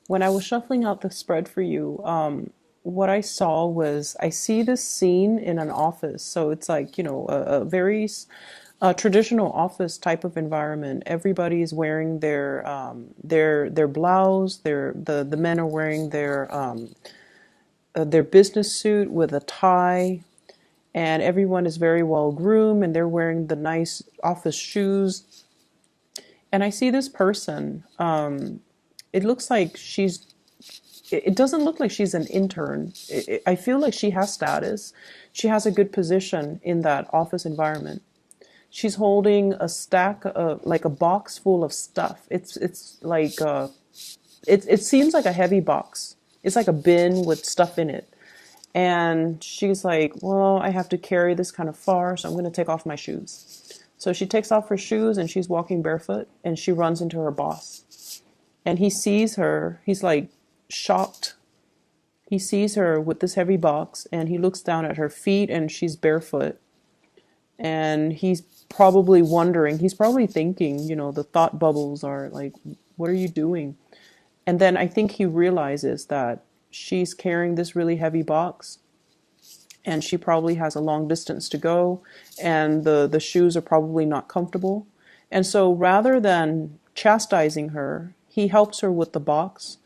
When I was shuffling out the spread for you, what I saw was I see this scene in an office. So it's like, a very traditional office type of environment. Everybody is wearing their blouse. The men are wearing their business suit with a tie, and everyone is very well groomed, and they're wearing the nice office shoes. And I see this person. It looks like it doesn't look like she's an intern. I feel like she has status. She has a good position in that office environment. She's holding a stack of, like a box full of stuff. It's like it seems like a heavy box. It's like a bin with stuff in it. And she's like, well, I have to carry this kind of far, so I'm going to take off my shoes. So she takes off her shoes and she's walking barefoot and she runs into her boss. And he sees her. He's like shocked. He sees her with this heavy box and he looks down at her feet and she's barefoot. And he's probably wondering, he's probably thinking, the thought bubbles are like, what are you doing? And then I think he realizes that she's carrying this really heavy box and she probably has a long distance to go and the shoes are probably not comfortable. And so rather than chastising her, he helps her with the box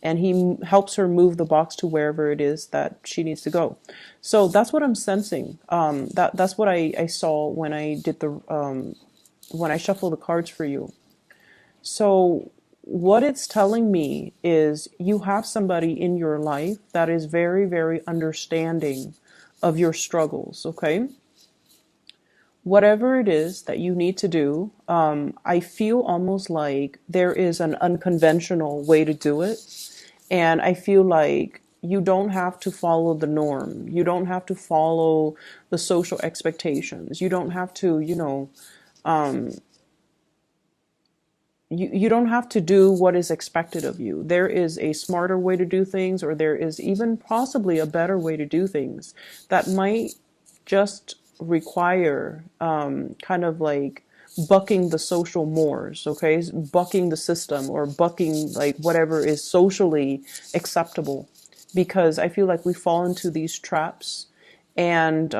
and he helps her move the box to wherever it is that she needs to go. So that's what I'm sensing. That's what I saw when I did when I shuffled the cards for you. So what it's telling me is you have somebody in your life that is very, very understanding of your struggles, okay? Whatever it is that you need to do, I feel almost like there is an unconventional way to do it. And I feel like you don't have to follow the norm. You don't have to follow the social expectations. You don't have to, you don't have to do what is expected of you. There is a smarter way to do things, or there is even possibly a better way to do things that might just require kind of like bucking the social mores, okay? Bucking the system or bucking like whatever is socially acceptable. Because I feel like we fall into these traps and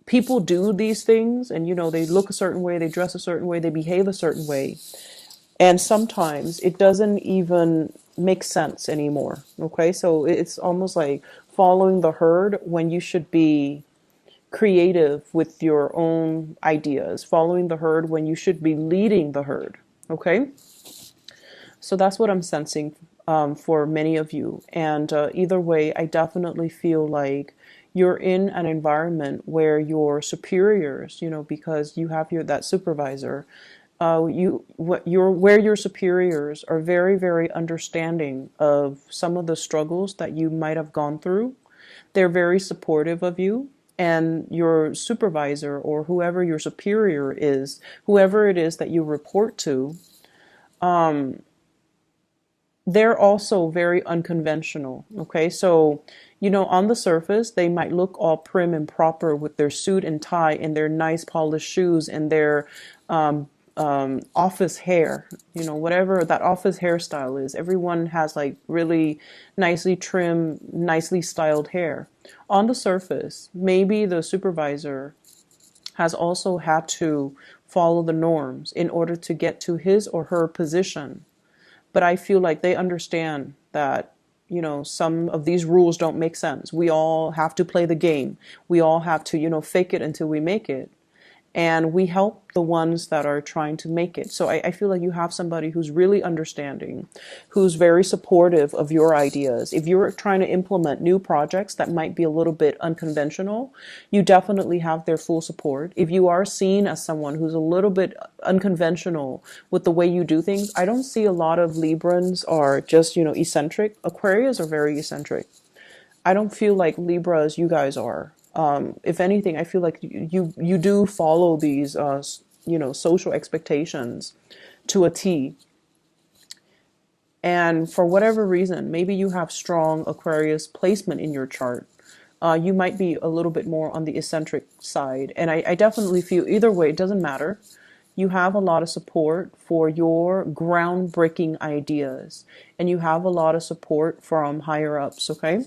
people do these things and they look a certain way, they dress a certain way, they behave a certain way, and sometimes it doesn't even make sense anymore, okay? So it's almost like following the herd when you should be creative with your own ideas, following the herd when you should be leading the herd, okay? So that's what I'm sensing for many of you. And either way, I definitely feel like you're in an environment where your superiors, because you have that supervisor, where your superiors are very, very understanding of some of the struggles that you might have gone through. They're very supportive of you. And your supervisor or whoever your superior is, whoever it is that you report to, they're also very unconventional. Okay, so on the surface they might look all prim and proper with their suit and tie and their nice polished shoes and their office hair, whatever that office hairstyle is. Everyone has like really nicely trimmed, nicely styled hair. On the surface, maybe the supervisor has also had to follow the norms in order to get to his or her position. But I feel like they understand that, some of these rules don't make sense. We all have to play the game. We all have to, fake it until we make it. And we help the ones that are trying to make it. So I feel like you have somebody who's really understanding, who's very supportive of your ideas. If you're trying to implement new projects that might be a little bit unconventional, you definitely have their full support. If you are seen as someone who's a little bit unconventional with the way you do things, I don't see a lot of Librans are just, eccentric. Aquarius are very eccentric. I don't feel like Libras, you guys are. If anything, I feel like you do follow these social expectations to a T. And for whatever reason, maybe you have strong Aquarius placement in your chart. You might be a little bit more on the eccentric side. And I definitely feel either way, it doesn't matter. You have a lot of support for your groundbreaking ideas, and you have a lot of support from higher ups, okay?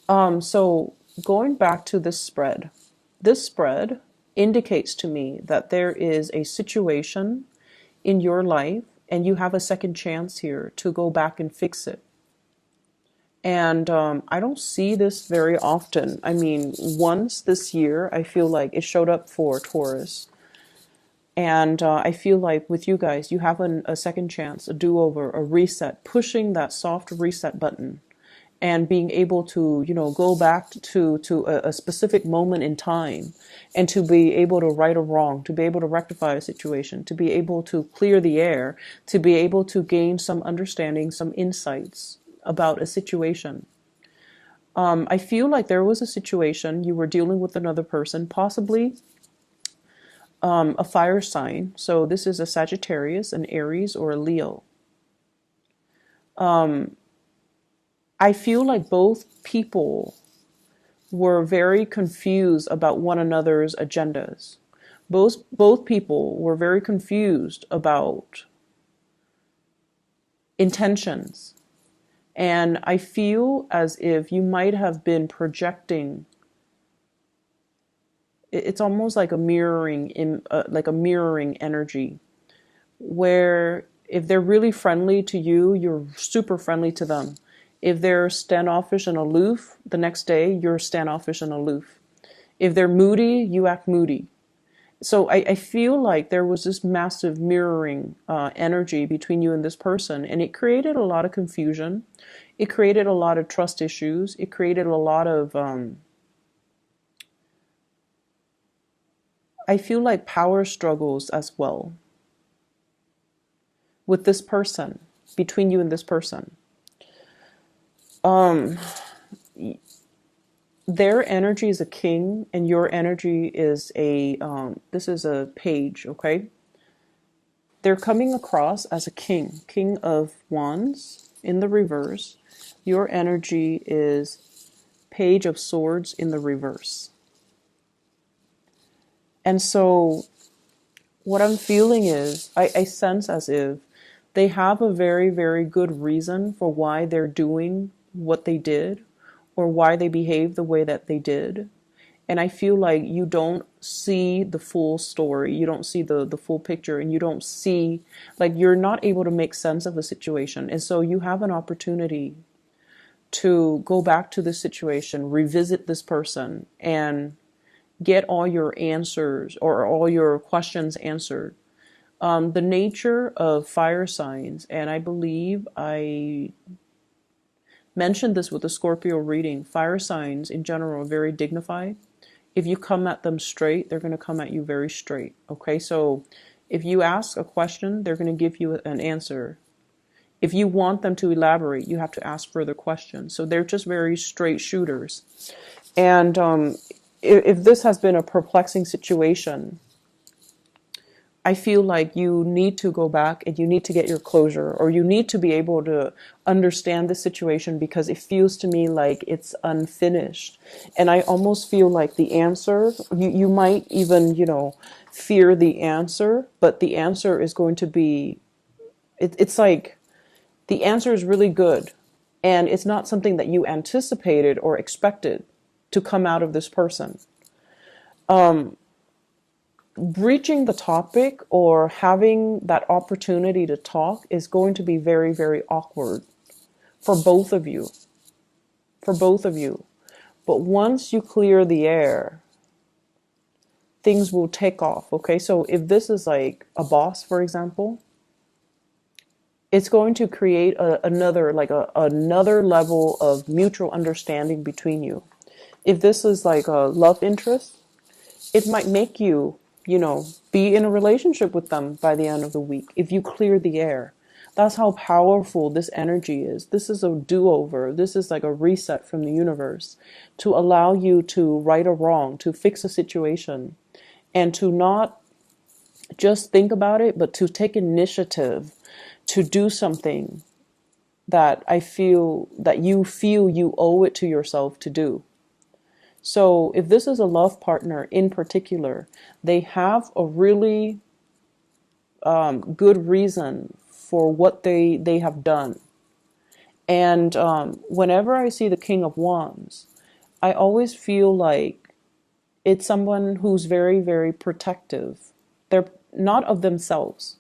So going back to this spread indicates to me that there is a situation in your life and you have a second chance here to go back and fix it. And I don't see this very often. I mean, once this year, I feel like it showed up for Taurus. And I feel like with you guys, you have a second chance, a do-over, a reset, pushing that soft reset button and being able to, go back to a specific moment in time and to be able to right a wrong, to be able to rectify a situation, to be able to clear the air, to be able to gain some understanding, some insights about a situation. I feel like there was a situation you were dealing with another person, possibly a fire sign. So this is a Sagittarius, an Aries, or a Leo. I feel like both people were very confused about one another's agendas. Both people were very confused about intentions. And I feel as if you might have been projecting. It's almost like a mirroring energy, where if they're really friendly to you, you're super friendly to them. If they're standoffish and aloof, the next day you're standoffish and aloof. If they're moody, you act moody. So I feel like there was this massive mirroring energy between you and this person, and it created a lot of confusion. It created a lot of trust issues. It created a lot of, I feel like, power struggles as well with this person, between you and this person. Their energy is a king and your energy is this is a page, okay? They're coming across as a king of wands in the reverse. Your energy is page of swords in the reverse. And so what I'm feeling is, I sense as if they have a very, very good reason for why they're doing what they did or why they behaved the way that they did. And I feel like you don't see the full story. You don't see the full picture, and you don't see, like, you're not able to make sense of the situation. And so you have an opportunity to go back to this situation, revisit this person, and get all your answers or all your questions answered. The nature of fire signs, and I believe I mentioned this with the Scorpio reading, fire signs in general are very dignified. If you come at them straight, they're going to come at you very straight. Okay, so if you ask a question, they're going to give you an answer. If you want them to elaborate, you have to ask further questions. So they're just very straight shooters. And if this has been a perplexing situation, I feel like you need to go back and you need to get your closure, or you need to be able to understand the situation, because it feels to me like it's unfinished. And I almost feel like the answer, you might even, fear the answer, but the answer is going to be, it's like the answer is really good. And it's not something that you anticipated or expected to come out of this person. Breaching the topic or having that opportunity to talk is going to be very, very awkward for both of you. For both of you. But once you clear the air, things will take off, okay? So if this is like a boss, for example, it's going to create another level of mutual understanding between you. If this is like a love interest, it might make you, be in a relationship with them by the end of the week if you clear the air. That's how powerful this energy is. This is a do-over. This is like a reset from the universe to allow you to right a wrong, to fix a situation, and to not just think about it, but to take initiative to do something that you feel you owe it to yourself to do. So if this is a love partner in particular, they have a really good reason for what they have done. And whenever I see the King of Wands, I always feel like it's someone who's very, very protective. They're not of themselves.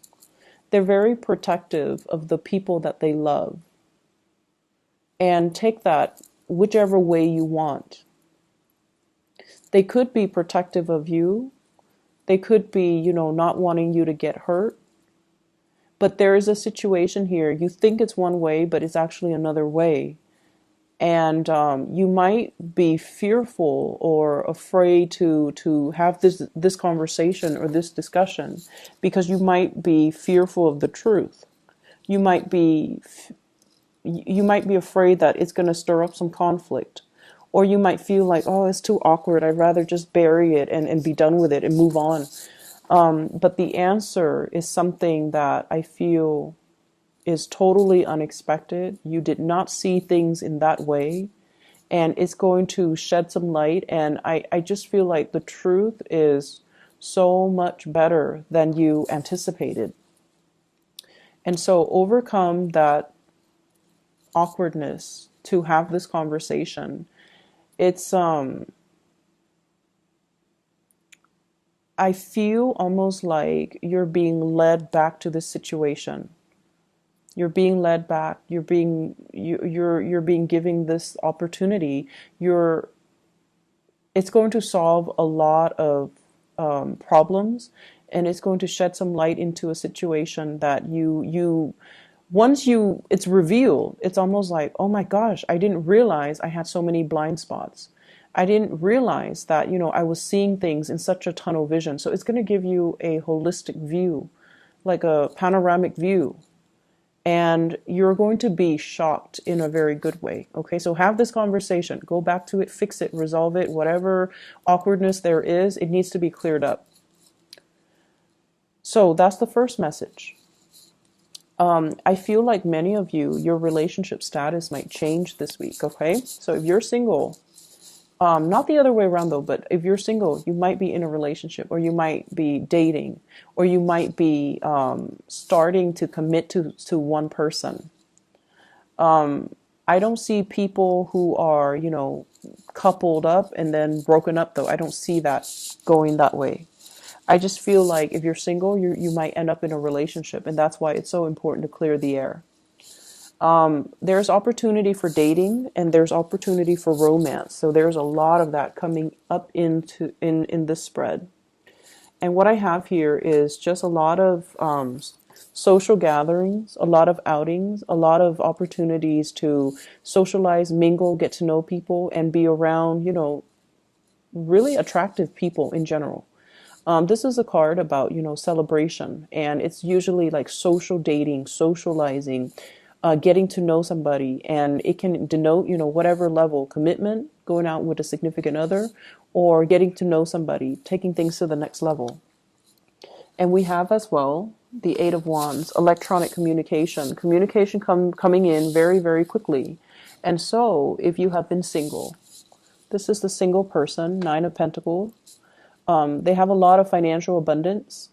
They're very protective of the people that they love. And take that whichever way you want. They could be protective of you. They could be, not wanting you to get hurt. But there is a situation here. You think it's one way, but it's actually another way. And you might be fearful or afraid to have this conversation or this discussion because you might be fearful of the truth. You might be afraid that it's going to stir up some conflict. Or you might feel like, oh, it's too awkward. I'd rather just bury it and be done with it and move on. But the answer is something that I feel is totally unexpected. You did not see things in that way. And it's going to shed some light. And I just feel like the truth is so much better than you anticipated. And so overcome that awkwardness to have this conversation. It's I feel almost like you're being led back to this situation. You're being led back. You're being given this opportunity. It's going to solve a lot of problems, and it's going to shed some light into a situation that it's revealed, it's almost like, oh my gosh, I didn't realize I had so many blind spots. I didn't realize that, I was seeing things in such a tunnel vision. So it's going to give you a holistic view, like a panoramic view. And you're going to be shocked in a very good way. Okay, so have this conversation, go back to it, fix it, resolve it, whatever awkwardness there is, it needs to be cleared up. So that's the first message. I feel like many of you, your relationship status might change this week, okay? So if you're single, not the other way around though, but if you're single, you might be in a relationship, or you might be dating, or you might be starting to commit to one person. I don't see people who are, coupled up and then broken up though. I don't see that going that way. I just feel like if you're single, you might end up in a relationship, and that's why it's so important to clear the air. There's opportunity for dating, and there's opportunity for romance. So there's a lot of that coming up in this spread. And what I have here is just a lot of social gatherings, a lot of outings, a lot of opportunities to socialize, mingle, get to know people, and be around, really attractive people in general. This is a card about, celebration, and it's usually like social dating, socializing, getting to know somebody, and it can denote, whatever level commitment, going out with a significant other, or getting to know somebody, taking things to the next level. And we have as well the Eight of Wands, electronic communication, coming in very, very quickly. And so if you have been single, this is the single person, Nine of Pentacles. They have a lot of financial abundance,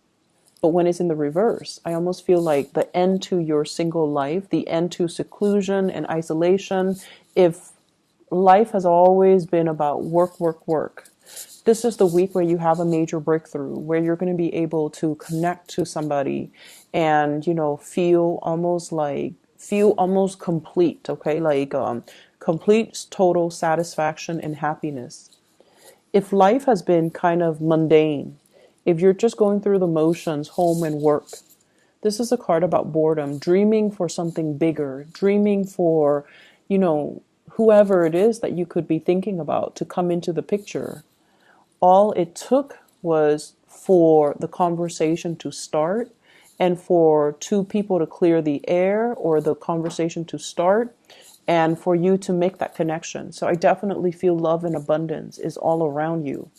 but when it's in the reverse, I almost feel like the end to your single life, the end to seclusion and isolation. If life has always been about work, work, work, this is the week where you have a major breakthrough, where you're going to be able to connect to somebody and, feel almost complete, okay? Like complete, total satisfaction and happiness. If life has been kind of mundane, if you're just going through the motions, home and work, this is a card about boredom, dreaming for something bigger, dreaming for, whoever it is that you could be thinking about to come into the picture. All it took was for the conversation to start, and for two people to clear the air, or the conversation to start, and for you to make that connection. So I definitely feel love and abundance is all around you.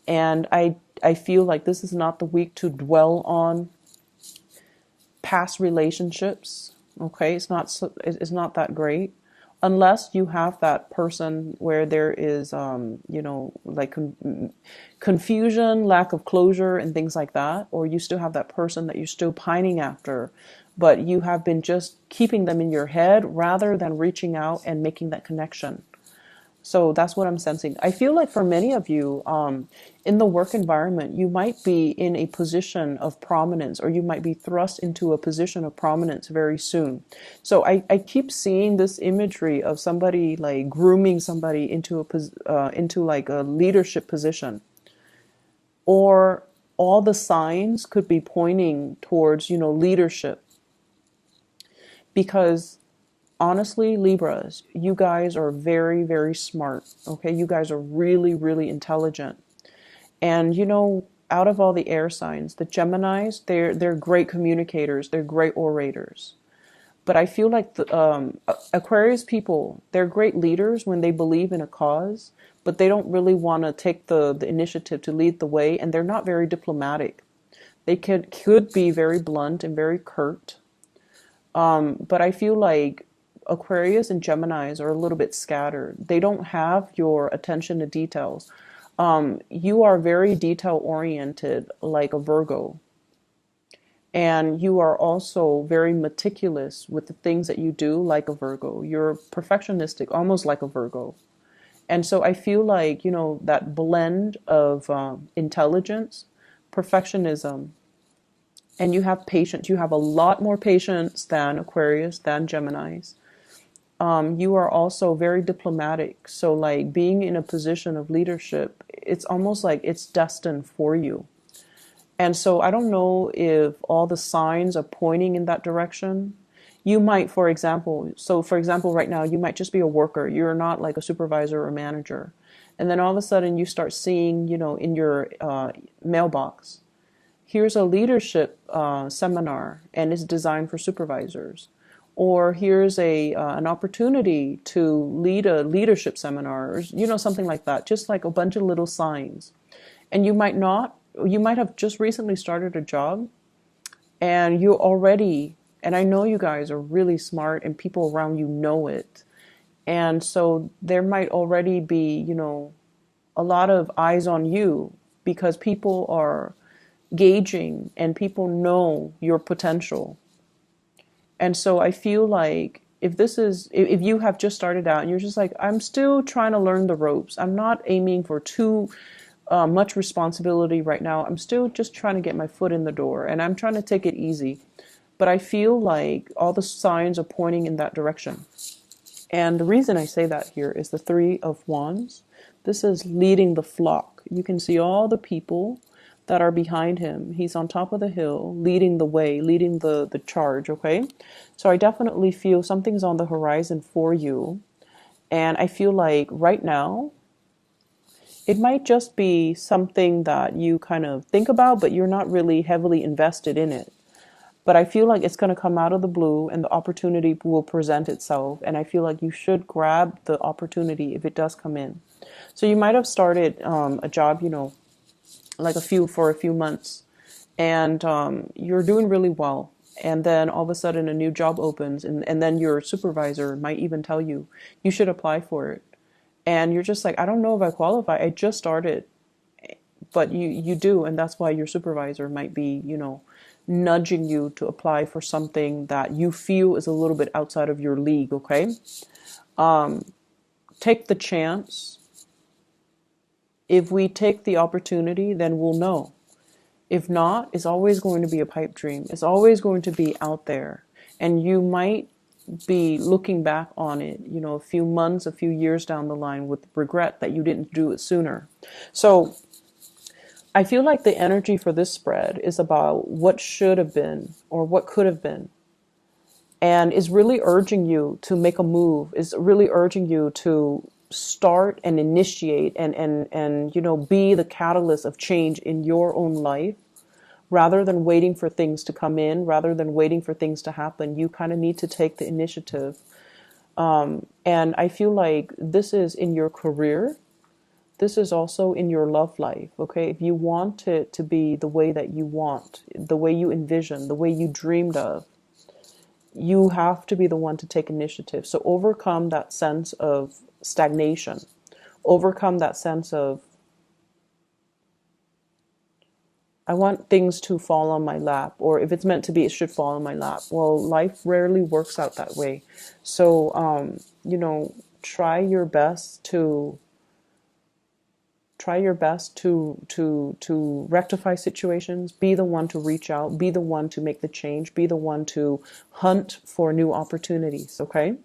And I feel like this is not the week to dwell on past relationships. Okay, it's not that great. unless you have that person where there is, like confusion, lack of closure, and things like that, or you still have that person that you're still pining after, but you have been just keeping them in your head rather than reaching out and making that connection. So that's what I'm sensing. I feel like for many of you, in the work environment, you might be in a position of prominence, or you might be thrust into a position of prominence very soon. So I keep seeing this imagery of somebody like grooming somebody into into like a leadership position, or all the signs could be pointing towards, leadership, because honestly, Libras, you guys are very, very smart. Okay. You guys are really, really intelligent. And out of all the air signs, the Geminis, they're great communicators. They're great orators. But I feel like the Aquarius people, they're great leaders when they believe in a cause, but they don't really want to take the initiative to lead the way, and they're not very diplomatic. They could be very blunt and very curt. But I feel like Aquarius and Geminis are a little bit scattered. They don't have your attention to details. You are very detail oriented, like a Virgo. And you are also very meticulous with the things that you do, like a Virgo. You're perfectionistic, almost like a Virgo. And so I feel like, that blend of intelligence, perfectionism, and you have patience. You have a lot more patience than Aquarius, than Geminis. You are also very diplomatic. So like being in a position of leadership, it's almost like it's destined for you. And so I don't know if all the signs are pointing in that direction. You might, for example, right now, you might just be a worker. You're not like a supervisor or manager. And then all of a sudden you start seeing, in your mailbox, here's a leadership seminar, and it's designed for supervisors. Or here's an opportunity to lead a leadership seminar, or, something like that. Just like a bunch of little signs. And you might have just recently started a job, and you already, and I know you guys are really smart and people around you know it. And so there might already be, a lot of eyes on you, because people are gauging and people know your potential. And so I feel like if you have just started out and you're just like, I'm still trying to learn the ropes. I'm not aiming for too much responsibility right now. I'm still just trying to get my foot in the door, and I'm trying to take it easy. But I feel like all the signs are pointing in that direction. And the reason I say that here is the Three of Wands. This is leading the flock. You can see all the people that are behind him. He's on top of the hill, leading the way, leading the charge, okay? So I definitely feel something's on the horizon for you. And I feel like right now, it might just be something that you kind of think about, but you're not really heavily invested in it. But I feel like it's going to come out of the blue, and the opportunity will present itself. And I feel like you should grab the opportunity if it does come in. So you might have started a job, like for a few months, and you're doing really well. And then all of a sudden a new job opens, and then your supervisor might even tell you, you should apply for it. And you're just like, I don't know if I qualify. I just started. But you do. And that's why your supervisor might be, nudging you to apply for something that you feel is a little bit outside of your league. Okay. Take the chance. If we take the opportunity, then we'll know. If not, it's always going to be a pipe dream. It's always going to be out there. And you might be looking back on it, a few months, a few years down the line with regret that you didn't do it sooner. So I feel like the energy for this spread is about what should have been or what could have been, and is really urging you to make a move, is really urging you to start and initiate and be the catalyst of change in your own life. Rather than waiting for things to come in, rather than waiting for things to happen, you kind of need to take the initiative. And I feel like this is in your career. This is also in your love life, okay? If you want it to be the way that you want, the way you envision, the way you dreamed of, you have to be the one to take initiative. So overcome that sense of stagnation, overcome that sense of, I want things to fall on my lap, or if it's meant to be, it should fall on my lap. Well, life rarely works out that way. So, try your best to rectify situations. Be the one to reach out. Be the one to make the change. Be the one to hunt for new opportunities. Okay.